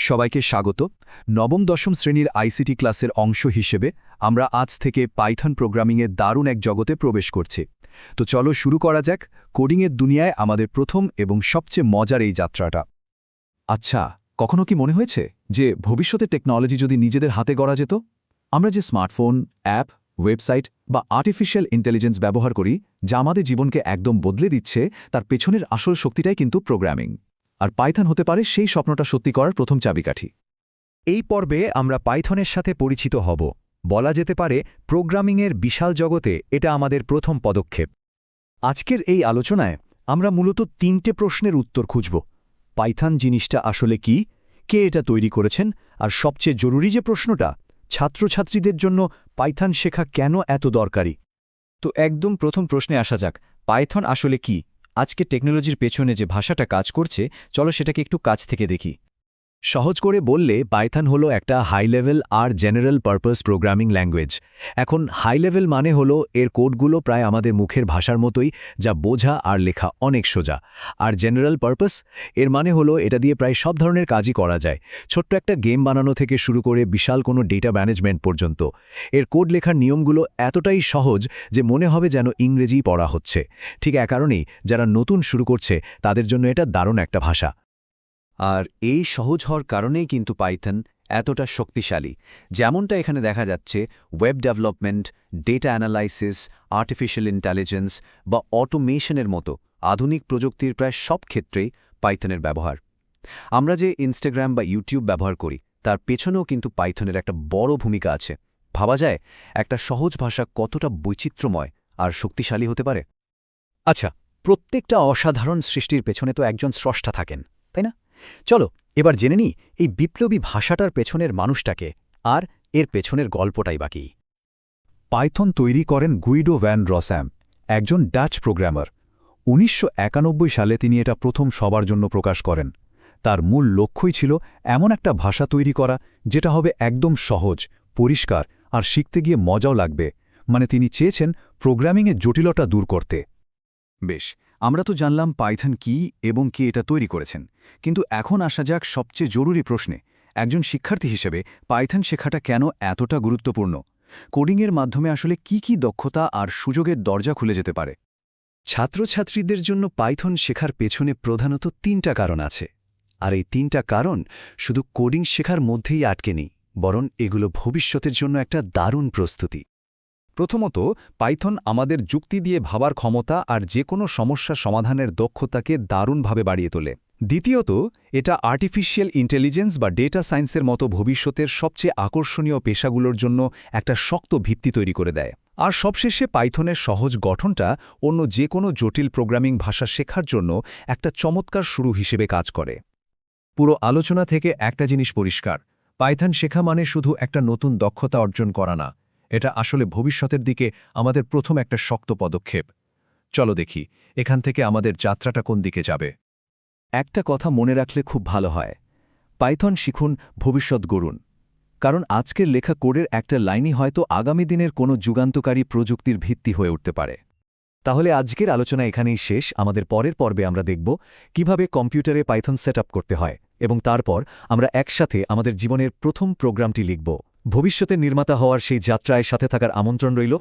সবাইকে স্বাগত। নবম দশম শ্রেণীর আইসিটি ক্লাসের অংশ হিসেবে আমরা আজ থেকে পাইথন প্রোগ্রামিংয়ের দারুণ এক জগতে প্রবেশ করছি। তো চলো শুরু করা যাক কোডিংয়ের দুনিয়ায় আমাদের প্রথম এবং সবচেয়ে মজার এই যাত্রাটা। আচ্ছা, কখনো কি মনে হয়েছে যে ভবিষ্যতে টেকনোলজি যদি নিজেদের হাতে গড়া যেত? আমরা যে স্মার্টফোন, অ্যাপ, ওয়েবসাইট বা আর্টিফিশিয়াল ইন্টেলিজেন্স ব্যবহার করি, যা আমাদের জীবনকে একদম বদলে দিচ্ছে, তার পেছনের আসল শক্তিটাই কিন্তু প্রোগ্রামিং। আর পাইথন হতে পারে সেই স্বপ্নটা সত্যি করার প্রথম চাবিকাঠি। এই পর্বে আমরা পাইথনের সাথে পরিচিত হব। বলা যেতে পারে প্রোগ্রামিংয়ের বিশাল জগতে এটা আমাদের প্রথম পদক্ষেপ। আজকের এই আলোচনায় আমরা মূলত ৩টে প্রশ্নের উত্তর খুঁজব। পাইথন জিনিসটা আসলে কি, কে এটা তৈরি করেছেন, আর সবচেয়ে জরুরি যে প্রশ্নটা, ছাত্রছাত্রীদের জন্য পাইথন শেখা কেন এত দরকারি। তো একদম প্রথম প্রশ্নে আসা যাক, পাইথন আসলে কি? আজকে টেকনোলজির পেছনে যে ভাষাটা কাজ করছে, চলো সেটাকে একটু কাছ থেকে দেখি। সহজ করে বললে পাইথন হলো একটা হাই লেভেল আর জেনারেল পারপাস প্রোগ্রামিং ল্যাঙ্গুয়েজ। এখন হাই লেভেল মানে হলো এর কোডগুলো প্রায় আমাদের মুখের ভাষার মতোই, যা বোঝা আর লেখা অনেক সোজা। আর জেনারেল পারপাস এর মানে হলো এটা দিয়ে প্রায় সব ধরনের কাজই করা যায়, ছোট্ট একটা গেম বানানো থেকে শুরু করে বিশাল কোনো ডেটা ম্যানেজমেন্ট পর্যন্ত। এর কোড লেখার নিয়মগুলো এতটাই সহজ যে মনে হবে যেন ইংরেজিই পড়া হচ্ছে। ঠিক এ কারণেই যারা নতুন শুরু করছে তাদের জন্য এটা দারুণ একটা ভাষা। আর এই সহজ হওয়ার কারণেই কিন্তু পাইথন এতটা শক্তিশালী। যেমনটা এখানে দেখা যাচ্ছে, web development, data analysis, artificial intelligence বা অটোমেশনের মতো আধুনিক প্রযুক্তির প্রায় সব ক্ষেত্রেই পাইথনের ব্যবহার। আমরা যে ইনস্টাগ্রাম বা ইউটিউব ব্যবহার করি, তার পেছনেও কিন্তু পাইথনের একটা বড় ভূমিকা আছে। ভাবা যায় একটা সহজ ভাষা কতটা বৈচিত্র্যময় আর শক্তিশালী হতে পারে। আচ্ছা, প্রত্যেকটা অসাধারণ সৃষ্টির পেছনে তো একজন স্রষ্টা থাকেন, তাই না? চলো এবার জেনে নিই এই বিপ্লবী ভাষাটার পেছনের মানুষটাকে, আর এর পেছনের গল্পটাই বাকি। পাইথন তৈরি করেন গুইডো ভ্যান রস্যাম, একজন ডাচ প্রোগ্রামার। ১৯৯১ সালে তিনি এটা প্রথম সবার জন্য প্রকাশ করেন। তার মূল লক্ষ্যই ছিল এমন একটা ভাষা তৈরি করা যেটা হবে একদম সহজ, পরিষ্কার আর শিখতে গিয়ে মজাও লাগবে। মানে তিনি চেয়েছেন প্রোগ্রামিংয়ের জটিলতা দূর করতে। বেশ, আমরা তো জানলাম পাইথন কি এবং কে এটা তৈরি করেছেন, কিন্তু এখন আসা যাক সবচেয়ে জরুরি প্রশ্নে। একজন শিক্ষার্থী হিসেবে পাইথন শেখাটা কেন এতটা গুরুত্বপূর্ণ? কোডিংয়ের মাধ্যমে আসলে কি দক্ষতা আর সুযোগের দরজা খুলে যেতে পারে? ছাত্রছাত্রীদের জন্য পাইথন শেখার পেছনে প্রধানত ৩টা কারণ আছে। আর এই ৩টা কারণ শুধু কোডিং শেখার মধ্যেই আটকে নেই, বরং এগুলো ভবিষ্যতের জন্য একটা দারুণ প্রস্তুতি। প্রথমত, পাইথন আমাদের যুক্তি দিয়ে ভাবার ক্ষমতা আর যে কোনো সমস্যা সমাধানের দক্ষতাকে দারুণভাবে বাড়িয়ে তোলে। দ্বিতীয়ত, এটা আর্টিফিশিয়াল ইন্টেলিজেন্স বা ডেটা সায়েন্সের মতো ভবিষ্যতের সবচেয়ে আকর্ষণীয় পেশাগুলোর জন্য একটা শক্ত ভিত্তি তৈরি করে দেয়। আর সবশেষে পাইথনের সহজ গঠনটা অন্য যে কোনো জটিল প্রোগ্রামিং ভাষা শেখার জন্য একটা চমৎকার শুরু হিসেবে কাজ করে। পুরো আলোচনা থেকে একটা জিনিস পরিষ্কার, পাইথন শেখা মানে শুধু একটা নতুন দক্ষতা অর্জন করা না, এটা আসলে ভবিষ্যতের দিকে আমাদের প্রথম একটা শক্ত পদক্ষেপ। চলো দেখি এখান থেকে আমাদের যাত্রাটা কোন দিকে যাবে। একটা কথা মনে রাখলে খুব ভালো হয়, পাইথন শিখুন, ভবিষ্যৎ গড়ুন। কারণ আজকের লেখা কোডের একটা লাইনই হয়তো আগামী দিনের কোনো যুগান্তকারী প্রযুক্তির ভিত্তি হয়ে উঠতে পারে। তাহলে আজকের আলোচনা এখানেই শেষ। আমাদের পরের পর্বে আমরা দেখব কিভাবে কম্পিউটারে পাইথন সেট করতে হয়, এবং তারপর আমরা একসাথে আমাদের জীবনের প্রথম প্রোগ্রামটি লিখব। ভবিষ্যতের নির্মাতা হওয়ার সেই যাত্রায় সাথে থাকার আমন্ত্রণ রইল।